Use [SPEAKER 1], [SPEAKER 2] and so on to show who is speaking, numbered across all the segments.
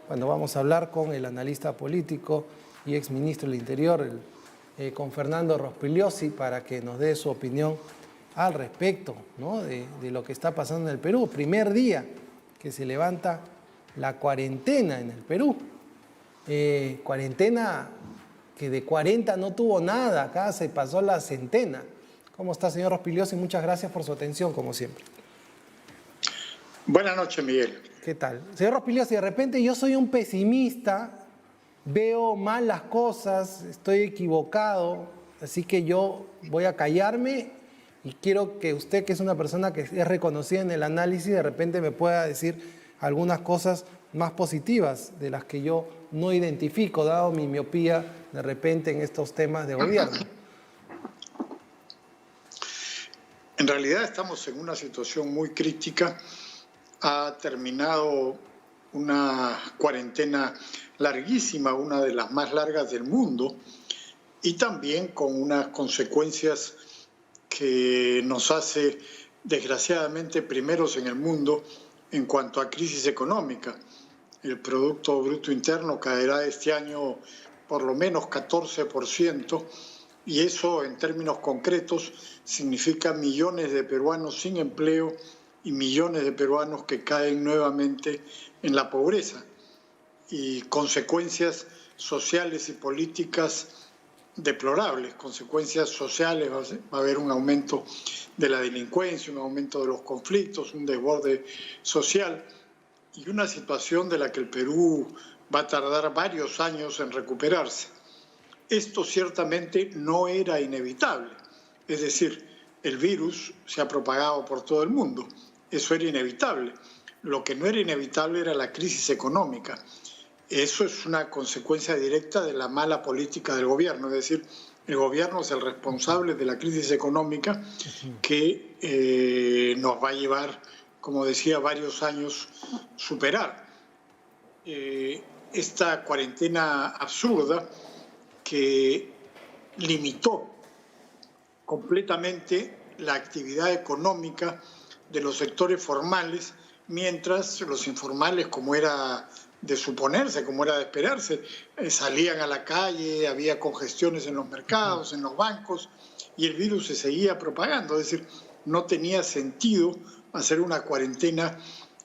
[SPEAKER 1] Bueno, vamos a hablar con el analista político y exministro del Interior, con Fernando Rospigliosi, para que nos dé su opinión al respecto, ¿no?, de lo que está pasando en el Perú. Primer día que se levanta la cuarentena en el Perú. Cuarentena que de 40 no tuvo nada, acá se pasó la centena. ¿Cómo está, señor Rospigliosi? Muchas gracias por su atención, como siempre.
[SPEAKER 2] Buenas noches, Miguel.
[SPEAKER 1] ¿Qué tal? Señor Rospigliosi, de repente yo soy un pesimista, veo mal las cosas, estoy equivocado, así que yo voy a callarme y quiero que usted, que es una persona que es reconocida en el análisis, de repente me pueda decir algunas cosas más positivas de las que yo no identifico, dado mi miopía de repente en estos temas de gobierno.
[SPEAKER 2] En realidad estamos en una situación muy crítica. Ha terminado una cuarentena larguísima, una de las más largas del mundo, y también con unas consecuencias que nos hace, desgraciadamente, primeros en el mundo en cuanto a crisis económica. El Producto Bruto Interno caerá este año por lo menos 14%, y eso en términos concretos significa millones de peruanos sin empleo y millones de peruanos que caen nuevamente en la pobreza, y consecuencias sociales y políticas deplorables. Consecuencias sociales: va a haber un aumento de la delincuencia, un aumento de los conflictos, un desborde social y una situación de la que el Perú va a tardar varios años en recuperarse. Esto ciertamente no era inevitable, es decir, el virus se ha propagado por todo el mundo, eso era inevitable. Lo que no era inevitable era la crisis económica. Eso es una consecuencia directa de la mala política del gobierno, es decir, el gobierno es el responsable de la crisis económica que nos va a llevar, como decía, varios años superar. Esta cuarentena absurda que limitó completamente la actividad económica de los sectores formales, mientras los informales, como era de suponerse, como era de esperarse, salían a la calle, había congestiones en los mercados, en los bancos, y el virus se seguía propagando. Es decir, no tenía sentido hacer una cuarentena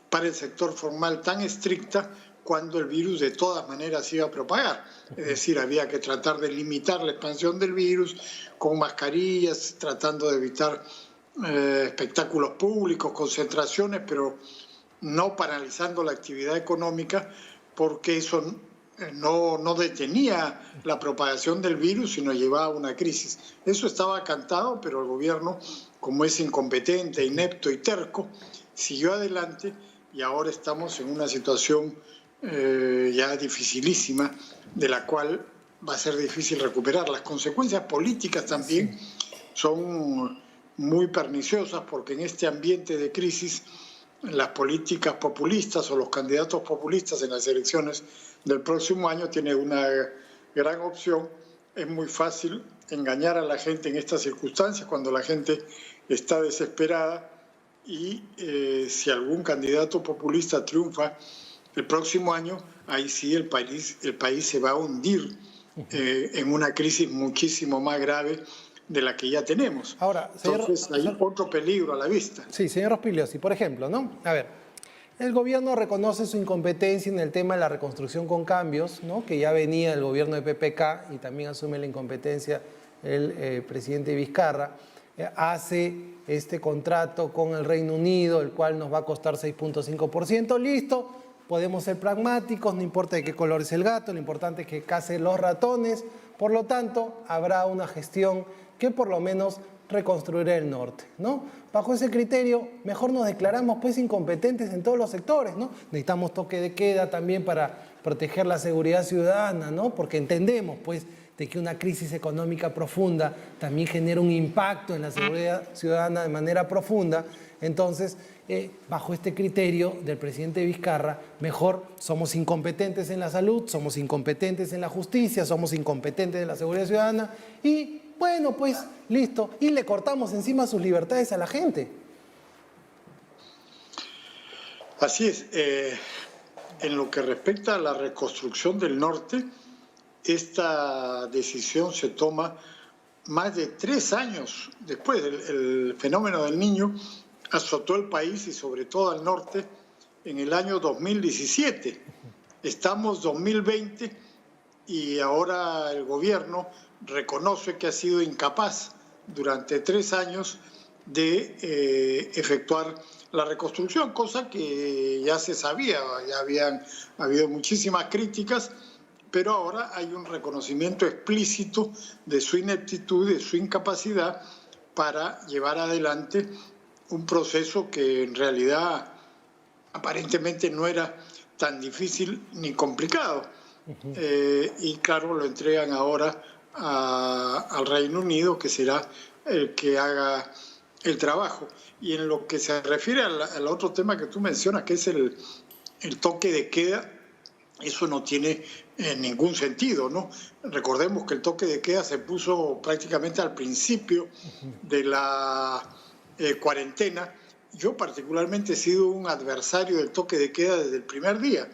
[SPEAKER 2] para el sector formal tan estricta cuando el virus de todas maneras iba a propagar. Es decir, había que tratar de limitar la expansión del virus con mascarillas, tratando de evitar espectáculos públicos, concentraciones, pero no paralizando la actividad económica, porque eso no detenía la propagación del virus, sino llevaba a una crisis. Eso estaba cantado, pero el gobierno, como es incompetente, inepto y terco, siguió adelante, y ahora estamos en una situación ya dificilísima, de la cual va a ser difícil recuperar. Las consecuencias políticas también son muy perniciosas, porque en este ambiente de crisis las políticas populistas o los candidatos populistas en las elecciones del próximo año tienen una gran opción. Es muy fácil engañar a la gente en estas circunstancias, cuando la gente está desesperada, y si algún candidato populista triunfa el próximo año, ahí sí el país se va a hundir en una crisis muchísimo más grave de la que ya tenemos.
[SPEAKER 1] Ahora,
[SPEAKER 2] entonces hay otro peligro a la vista.
[SPEAKER 1] Sí, señor Rospigliosi, por ejemplo, ¿no? A ver, el gobierno reconoce su incompetencia en el tema de la reconstrucción con cambios, ¿no?, que ya venía el gobierno de PPK, y también asume la incompetencia el presidente Vizcarra. Hace este contrato con el Reino Unido, el cual nos va a costar 6.5%, listo. Podemos ser pragmáticos, no importa de qué color es el gato, lo importante es que case los ratones. Por lo tanto, habrá una gestión que por lo menos reconstruirá el norte, ¿no? Bajo ese criterio, mejor nos declaramos pues incompetentes en todos los sectores, ¿no? Necesitamos toque de queda también para proteger la seguridad ciudadana, ¿no? Porque entendemos pues de que una crisis económica profunda también genera un impacto en la seguridad ciudadana de manera profunda. Entonces, bajo este criterio del presidente Vizcarra, mejor somos incompetentes en la salud, somos incompetentes en la justicia, somos incompetentes en la seguridad ciudadana, y bueno, pues listo, y le cortamos encima sus libertades a la gente.
[SPEAKER 2] Así es. En lo que respecta a la reconstrucción del norte, esta decisión se toma más de 3 años después. El fenómeno del Niño azotó el país y sobre todo al norte en el año 2017. Estamos 2020 y ahora el gobierno reconoce que ha sido incapaz durante 3 años de efectuar la reconstrucción, cosa que ya se sabía, ya habían habido muchísimas críticas, pero ahora hay un reconocimiento explícito de su ineptitud, de su incapacidad para llevar adelante un proceso que en realidad aparentemente no era tan difícil ni complicado. Y claro, lo entregan ahora al Reino Unido, que será el que haga el trabajo. Y en lo que se refiere al otro tema que tú mencionas, que es el toque de queda, eso no tiene ningún sentido, ¿no? Recordemos que el toque de queda se puso prácticamente al principio de la cuarentena. Yo particularmente he sido un adversario del toque de queda desde el primer día,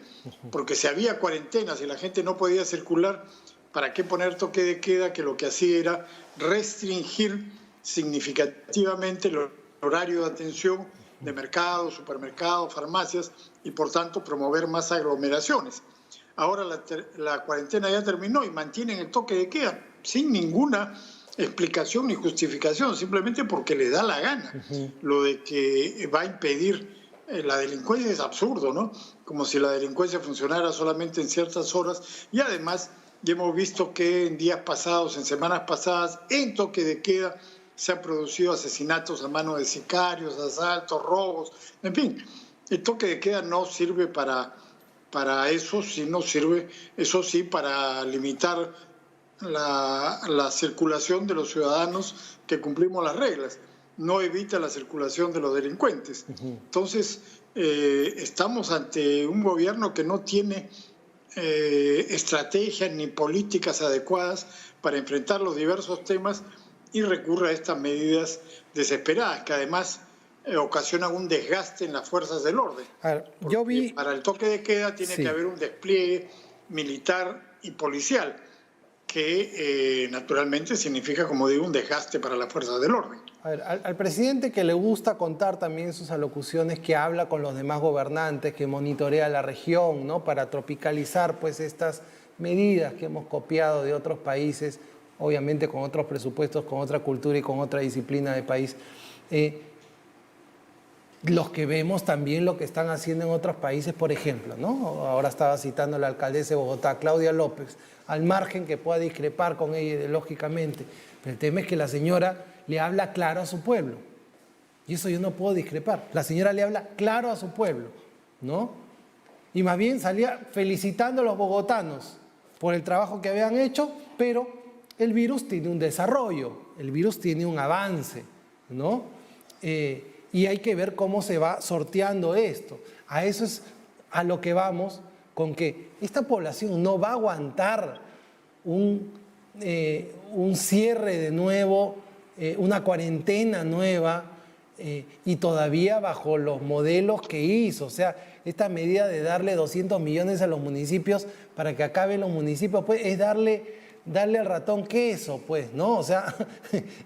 [SPEAKER 2] porque si había cuarentena, si la gente no podía circular, ¿para qué poner toque de queda? Que lo que hacía era restringir significativamente el horario de atención de mercados, supermercados, farmacias y por tanto promover más aglomeraciones. Ahora la cuarentena ya terminó y mantienen el toque de queda sin ninguna explicación ni justificación, simplemente porque le da la gana. Lo de que va a impedir la delincuencia es absurdo, ¿no? Como si la delincuencia funcionara solamente en ciertas horas. Y además ya hemos visto que en días pasados, en semanas pasadas, en toque de queda se han producido asesinatos a mano de sicarios, asaltos, robos, en fin. El toque de queda no sirve para eso, sino sirve, eso sí, para limitar la circulación de los ciudadanos que cumplimos las reglas, no evita la circulación de los delincuentes. Entonces, estamos ante un gobierno que no tiene estrategias ni políticas adecuadas para enfrentar los diversos temas y recurre a estas medidas desesperadas, que además ocasionan un desgaste en las fuerzas del orden.
[SPEAKER 1] A ver, yo vi...
[SPEAKER 2] Para el toque de queda tiene que haber un despliegue militar y policial, que naturalmente significa, como digo, un desgaste para las fuerzas del orden.
[SPEAKER 1] A ver, al presidente, que le gusta contar también sus alocuciones, que habla con los demás gobernantes, que monitorea la región, ¿no?, para tropicalizar pues estas medidas que hemos copiado de otros países, obviamente con otros presupuestos, con otra cultura y con otra disciplina de país. Los que vemos también lo que están haciendo en otros países, por ejemplo, ¿no? Ahora estaba citando a la alcaldesa de Bogotá, Claudia López, al margen que pueda discrepar con ella ideológicamente, pero el tema es que la señora le habla claro a su pueblo, y eso yo no puedo discrepar. La señora le habla claro a su pueblo, ¿no? Y más bien salía felicitando a los bogotanos por el trabajo que habían hecho, pero el virus tiene un desarrollo, el virus tiene un avance, ¿no? Y hay que ver cómo se va sorteando esto. A eso es a lo que vamos, con que esta población no va a aguantar un cierre de nuevo, una cuarentena nueva, y todavía bajo los modelos que hizo. O sea, esta medida de darle 200 millones a los municipios para que acaben los municipios, pues es darle al ratón queso, pues, ¿no? O sea,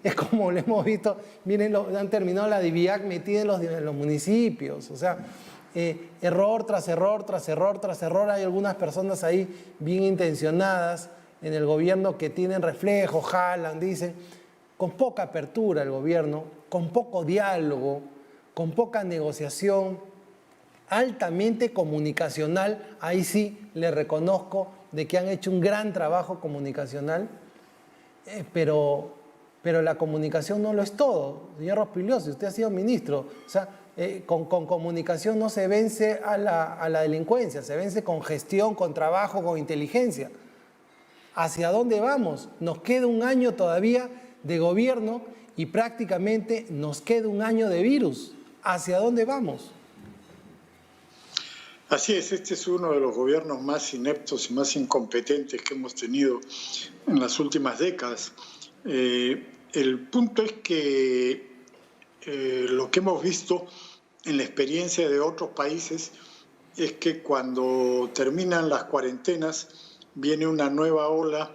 [SPEAKER 1] es como lo hemos visto, miren, han terminado la DIVIAC metida en los municipios, o sea, error tras error, tras error, tras error. Hay algunas personas ahí bien intencionadas en el gobierno que tienen reflejo, jalan, dicen, con poca apertura el gobierno, con poco diálogo, con poca negociación, altamente comunicacional. Ahí sí le reconozco de que han hecho un gran trabajo comunicacional, pero la comunicación no lo es todo. Señor Rospigliosi, usted ha sido ministro, o sea, con comunicación no se vence a la delincuencia, se vence con gestión, con trabajo, con inteligencia. ¿Hacia dónde vamos? Nos queda un año todavía de gobierno y prácticamente nos queda un año de virus. ¿Hacia dónde vamos?
[SPEAKER 2] Así es, este es uno de los gobiernos más ineptos y más incompetentes que hemos tenido en las últimas décadas. El punto es que lo que hemos visto en la experiencia de otros países es que cuando terminan las cuarentenas viene una nueva ola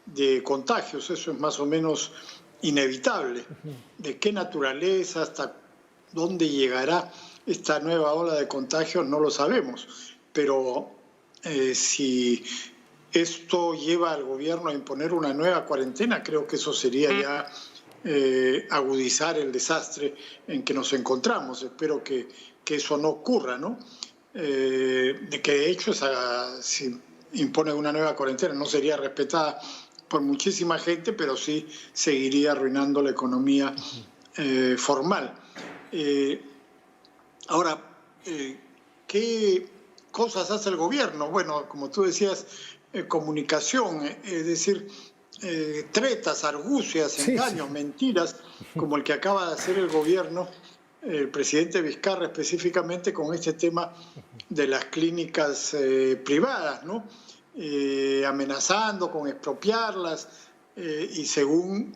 [SPEAKER 2] de contagios. Eso es más o menos inevitable. ¿De qué naturaleza, hasta dónde llegará esta nueva ola de contagios? No lo sabemos. Pero si esto lleva al gobierno a imponer una nueva cuarentena, creo que eso sería ya agudizar el desastre en que nos encontramos. Espero que eso no ocurra, ¿no? De que de hecho si impone una nueva cuarentena no sería respetada por muchísima gente, pero sí seguiría arruinando la economía formal. Ahora, ¿qué cosas hace el gobierno? Bueno, como tú decías, comunicación, es decir, tretas, argucias, engaños, mentiras, como el que acaba de hacer el gobierno, el presidente Vizcarra específicamente con este tema de las clínicas privadas, ¿no? Amenazando con expropiarlas y según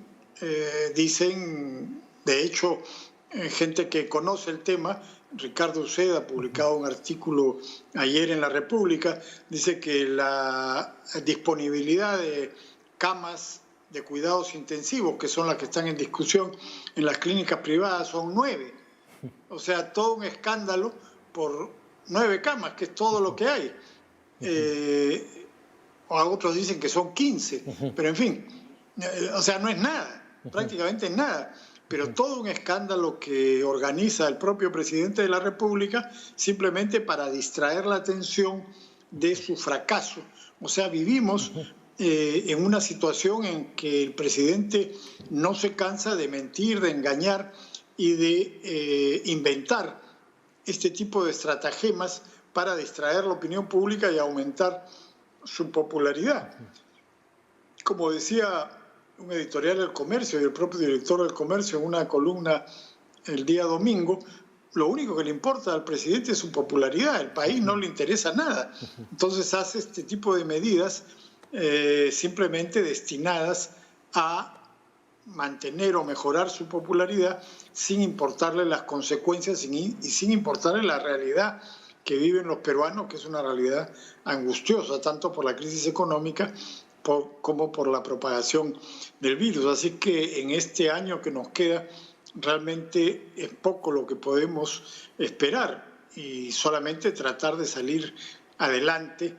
[SPEAKER 2] dicen, de hecho, gente que conoce el tema, Ricardo Uceda ha publicado un artículo ayer en La República, dice que la disponibilidad de camas de cuidados intensivos, que son las que están en discusión en las clínicas privadas, son 9. O sea, todo un escándalo por 9 camas, que es todo lo que hay. O otros dicen que son 15, pero en fin, o sea, no es nada, prácticamente nada. Pero todo un escándalo que organiza el propio presidente de la República simplemente para distraer la atención de su fracaso. O sea, vivimos en una situación en que el presidente no se cansa de mentir, de engañar y de inventar este tipo de estratagemas para distraer la opinión pública y aumentar su popularidad. Como decía un editorial del Comercio y el propio director del Comercio en una columna el día domingo, lo único que le importa al presidente es su popularidad, el país no le interesa nada. Entonces hace este tipo de medidas simplemente destinadas a mantener o mejorar su popularidad sin importarle las consecuencias y sin importarle la realidad que viven los peruanos, que es una realidad angustiosa, tanto por la crisis económica como por la propagación del virus. Así que en este año que nos queda, realmente es poco lo que podemos esperar y solamente tratar de salir adelante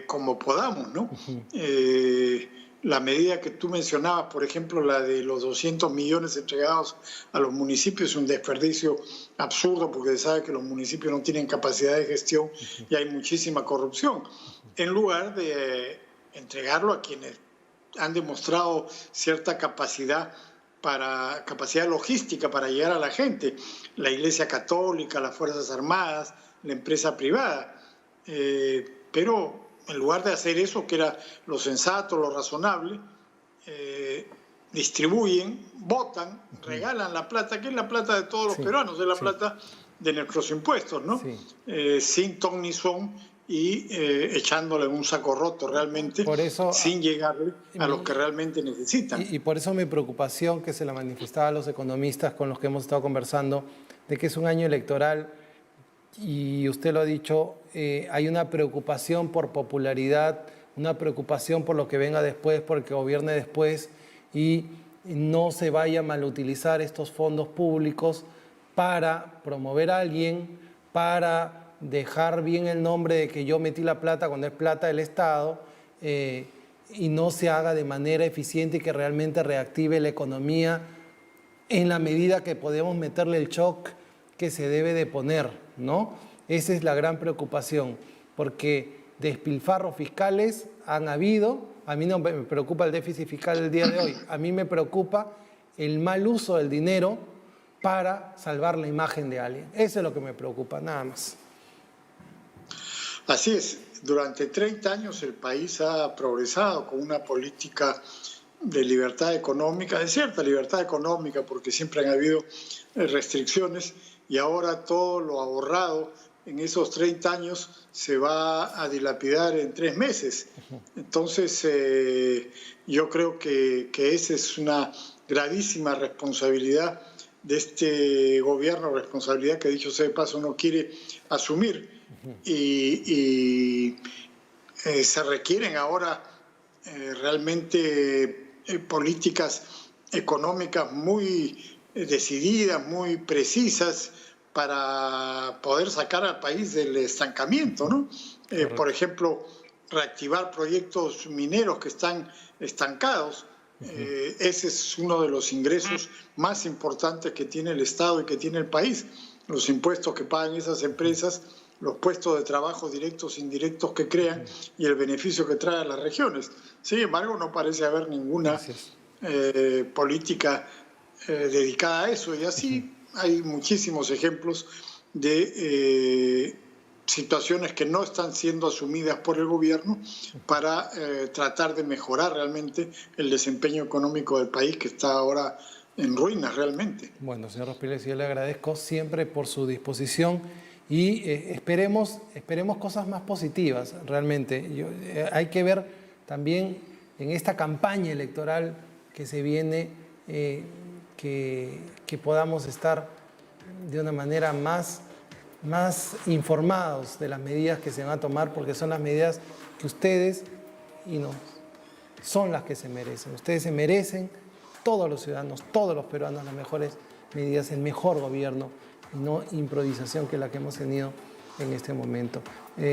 [SPEAKER 2] como podamos, ¿no? La medida que tú mencionabas, por ejemplo, la de los 200 millones entregados a los municipios, es un desperdicio absurdo porque se sabe que los municipios no tienen capacidad de gestión y hay muchísima corrupción. En lugar de entregarlo a quienes han demostrado cierta capacidad logística para llegar a la gente, la Iglesia Católica, las Fuerzas Armadas, la empresa privada. Pero en lugar de hacer eso, que era lo sensato, lo razonable, distribuyen, votan, regalan la plata, que es la plata de todos los peruanos, es la plata de nuestros impuestos, ¿no? Sin ton ni son y echándole un saco roto realmente, por eso, sin llegarle a los que realmente necesitan.
[SPEAKER 1] Y por eso mi preocupación, que se la manifestaba a los economistas con los que hemos estado conversando, de que es un año electoral y usted lo ha dicho, hay una preocupación por popularidad, una preocupación por lo que venga después, por el que gobierne después y no se vaya a malutilizar estos fondos públicos para promover a alguien, para dejar bien el nombre de que yo metí la plata cuando es plata del Estado y no se haga de manera eficiente y que realmente reactive la economía en la medida que podemos meterle el shock que se debe de poner, ¿no? Esa es la gran preocupación, porque despilfarros fiscales han habido. A mí no me preocupa el déficit fiscal del día de hoy, a mí me preocupa el mal uso del dinero para salvar la imagen de alguien. Eso es lo que me preocupa, nada más.
[SPEAKER 2] Así es, durante 30 años el país ha progresado con una política de libertad económica, de cierta libertad económica, porque siempre han habido restricciones y ahora todo lo ahorrado en esos 30 años se va a dilapidar en 3 meses. Entonces, yo creo que esa es una gravísima responsabilidad de este gobierno, responsabilidad que dicho sea de paso no quiere asumir. Se requieren ahora realmente políticas económicas muy decididas, muy precisas para poder sacar al país del estancamiento, ¿no? Por ejemplo, reactivar proyectos mineros que están estancados. Ese es uno de los ingresos más importantes que tiene el Estado y que tiene el país. Los impuestos que pagan esas empresas, los puestos de trabajo directos e indirectos que crean y el beneficio que trae a las regiones. Sin embargo, no parece haber ninguna política dedicada a eso, y así hay muchísimos ejemplos de situaciones que no están siendo asumidas por el gobierno para tratar de mejorar realmente el desempeño económico del país, que está ahora en ruinas realmente.
[SPEAKER 1] Bueno, señor Rospigliosi, yo le agradezco siempre por su disposición y esperemos cosas más positivas realmente. Hay que ver también en esta campaña electoral que se viene que podamos estar de una manera más informados de las medidas que se van a tomar, porque son las medidas que ustedes y nos son las que se merecen. Ustedes se merecen, todos los ciudadanos, todos los peruanos, las mejores medidas, el mejor gobierno y no improvisación que la que hemos tenido en este momento.